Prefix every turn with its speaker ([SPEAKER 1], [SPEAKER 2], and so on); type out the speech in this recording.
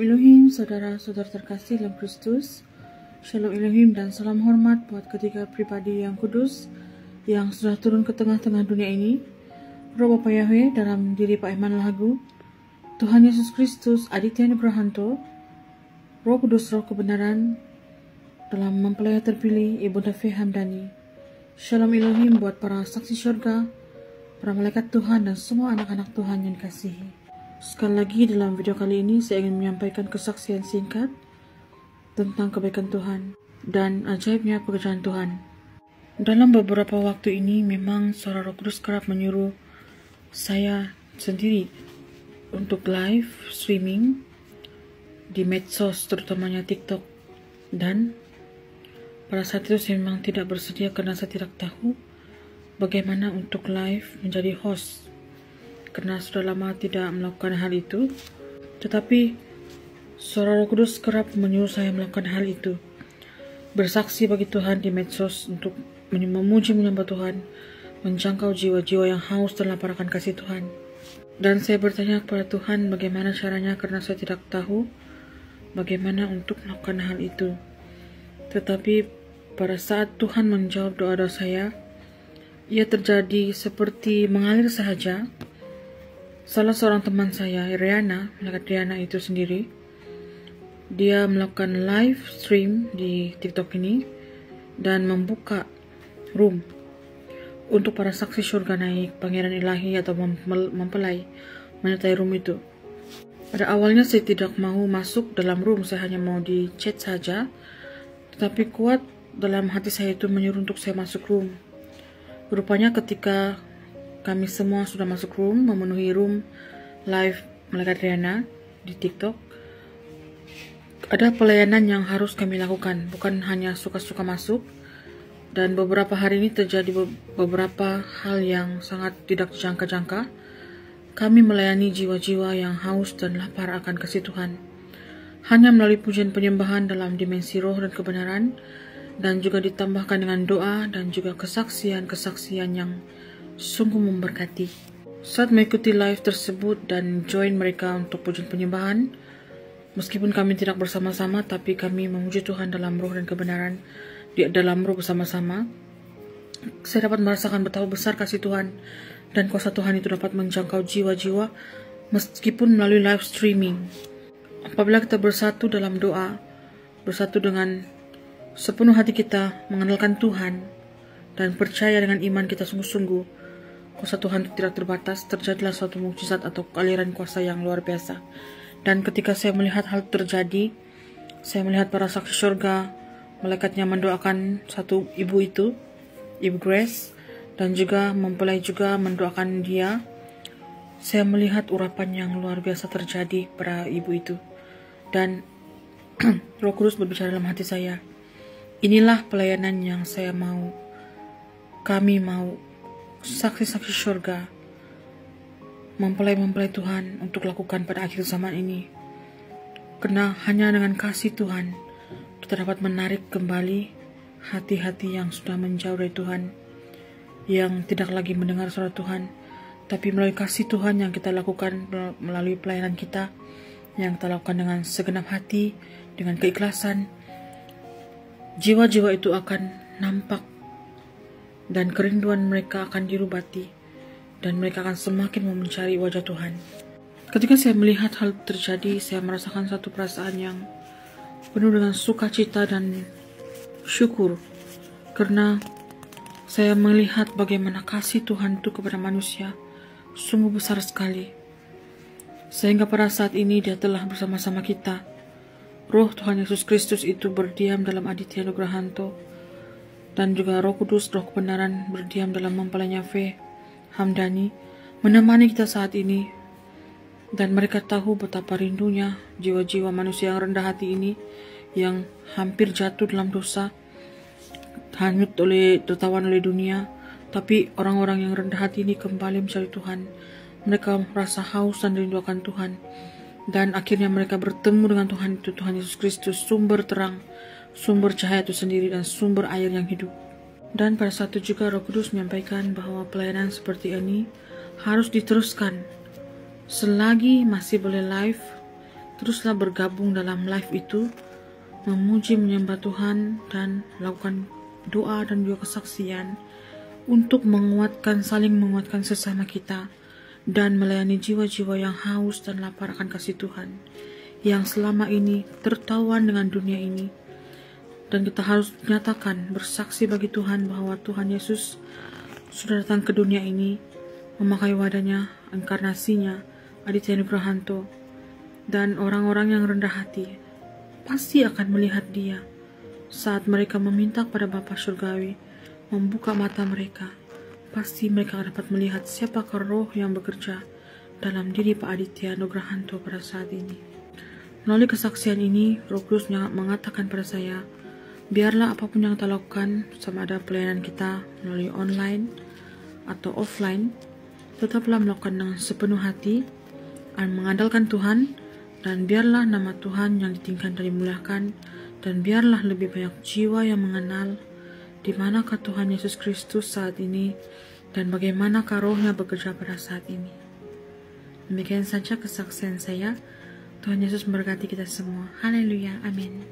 [SPEAKER 1] Elohim, saudara-saudara terkasih dalam Kristus, Shalom Elohim dan salam hormat buat ketiga pribadi yang kudus yang sudah turun ke tengah-tengah dunia ini. Roh Bapa Yahweh dalam diri Pak Iman Lagu, Tuhan Yesus Kristus, Aditya Nugrahanto, Roh Kudus, Roh Kebenaran, dalam mempelai terpilih Ibunda Feh Hamdani. Shalom Elohim buat para saksi syurga, para malaikat Tuhan dan semua anak-anak Tuhan yang dikasihi. Sekali lagi dalam video kali ini saya ingin menyampaikan kesaksian singkat tentang kebaikan Tuhan dan ajaibnya pekerjaan Tuhan. Dalam beberapa waktu ini memang suara Roh Kudus kerap menyuruh saya sendiri untuk live streaming di medsos, terutamanya TikTok, dan pada saat itu saya memang tidak bersedia karena saya tidak tahu bagaimana untuk live menjadi host, karena sudah lama tidak melakukan hal itu. Tetapi suara Roh Kudus kerap menyuruh saya melakukan hal itu, bersaksi bagi Tuhan di medsos untuk memuji menyembah Tuhan, menjangkau jiwa-jiwa yang haus dan lapar akan kasih Tuhan. Dan saya bertanya kepada Tuhan bagaimana caranya, karena saya tidak tahu bagaimana untuk melakukan hal itu. Tetapi pada saat Tuhan menjawab doa-doa saya, ia terjadi seperti mengalir sahaja. Salah seorang teman saya, Riana, malaikat Riana itu sendiri, dia melakukan live stream di TikTok ini dan membuka room untuk para saksi surga naik, pangeran ilahi atau mempelai menyertai room itu. Pada awalnya saya tidak mau masuk dalam room, saya hanya mau di chat saja. Tetapi kuat dalam hati saya itu menyuruh untuk saya masuk room. Rupanya ketika kami semua sudah masuk room, memenuhi room live malaikat Riana di TikTok, ada pelayanan yang harus kami lakukan, bukan hanya suka-suka masuk. Dan beberapa hari ini terjadi beberapa hal yang sangat tidak dijangka-jangka. Kami melayani jiwa-jiwa yang haus dan lapar akan kasih Tuhan, hanya melalui pujian penyembahan dalam dimensi roh dan kebenaran, dan juga ditambahkan dengan doa dan juga kesaksian-kesaksian yang sungguh memberkati. Saat mengikuti live tersebut dan join mereka untuk pujian penyembahan, meskipun kami tidak bersama-sama, tapi kami memuji Tuhan dalam roh dan kebenaran, di dalam roh bersama-sama. Saya dapat merasakan betapa besar kasih Tuhan dan kuasa Tuhan itu dapat menjangkau jiwa-jiwa meskipun melalui live streaming. Apabila kita bersatu dalam doa, bersatu dengan sepenuh hati kita mengenalkan Tuhan dan percaya dengan iman kita sungguh-sungguh, kuasa Tuhan tidak terbatas, terjadilah suatu mukjizat atau aliran kuasa yang luar biasa. Dan ketika saya melihat hal terjadi, saya melihat para saksi surga, malaikatnya mendoakan satu ibu itu, Ibu Grace, dan juga mempelai juga mendoakan dia. Saya melihat urapan yang luar biasa terjadi pada ibu itu. Dan Roh Kudus berbicara dalam hati saya, inilah pelayanan yang saya mau. Kami mau saksi-saksi surga, mempelai-mempelai Tuhan untuk lakukan pada akhir zaman ini. Karena hanya dengan kasih Tuhan kita dapat menarik kembali hati-hati yang sudah menjauh dari Tuhan, yang tidak lagi mendengar suara Tuhan. Tapi melalui kasih Tuhan yang kita lakukan melalui pelayanan kita, yang kita lakukan dengan segenap hati, dengan keikhlasan, jiwa-jiwa itu akan nampak dan kerinduan mereka akan dirubati, dan mereka akan semakin mencari wajah Tuhan. Ketika saya melihat hal terjadi, saya merasakan satu perasaan yang penuh dengan sukacita dan syukur, karena saya melihat bagaimana kasih Tuhan itu kepada manusia sungguh besar sekali, sehingga pada saat ini Dia telah bersama-sama kita. Roh Tuhan Yesus Kristus itu berdiam dalam Aditya Nugrahanto, dan juga Roh Kudus, Roh Kebenaran berdiam dalam mempelainya Feh Hamdani, menemani kita saat ini. Dan mereka tahu betapa rindunya jiwa-jiwa manusia yang rendah hati ini, yang hampir jatuh dalam dosa, hanyut tertawan oleh dunia. Tapi orang-orang yang rendah hati ini kembali mencari Tuhan. Mereka merasa haus dan rindu akan Tuhan, dan akhirnya mereka bertemu dengan Tuhan itu, Tuhan Yesus Kristus, sumber terang, sumber cahaya itu sendiri, dan sumber air yang hidup. Dan pada saat itu juga Roh Kudus menyampaikan bahwa pelayanan seperti ini harus diteruskan selagi masih boleh live. teruslah bergabung dalam live itu, memuji menyembah Tuhan dan lakukan doa dan juga kesaksian untuk saling menguatkan sesama kita dan melayani jiwa-jiwa yang haus dan lapar akan kasih Tuhan, yang selama ini tertawan dengan dunia ini. Dan kita harus nyatakan, bersaksi bagi Tuhan bahwa Tuhan Yesus sudah datang ke dunia ini, memakai wadahnya, inkarnasinya, Aditya Nugrahanto, dan orang-orang yang rendah hati pasti akan melihat dia saat mereka meminta kepada Bapa Surgawi membuka mata mereka. Pasti mereka dapat melihat siapakah roh yang bekerja dalam diri Pak Aditya Nugrahanto pada saat ini. Melalui kesaksian ini, Roh Kudus mengatakan pada saya, biarlah apapun yang kita lakukan, sama ada pelayanan kita melalui online atau offline, tetaplah melakukan dengan sepenuh hati dan mengandalkan Tuhan, dan biarlah nama Tuhan yang ditinggikan dan dimuliakan, dan biarlah lebih banyak jiwa yang mengenal di manakah Tuhan Yesus Kristus saat ini dan bagaimanakah rohnya bekerja pada saat ini. Demikian saja kesaksian saya. Tuhan Yesus memberkati kita semua. Haleluya. Amin.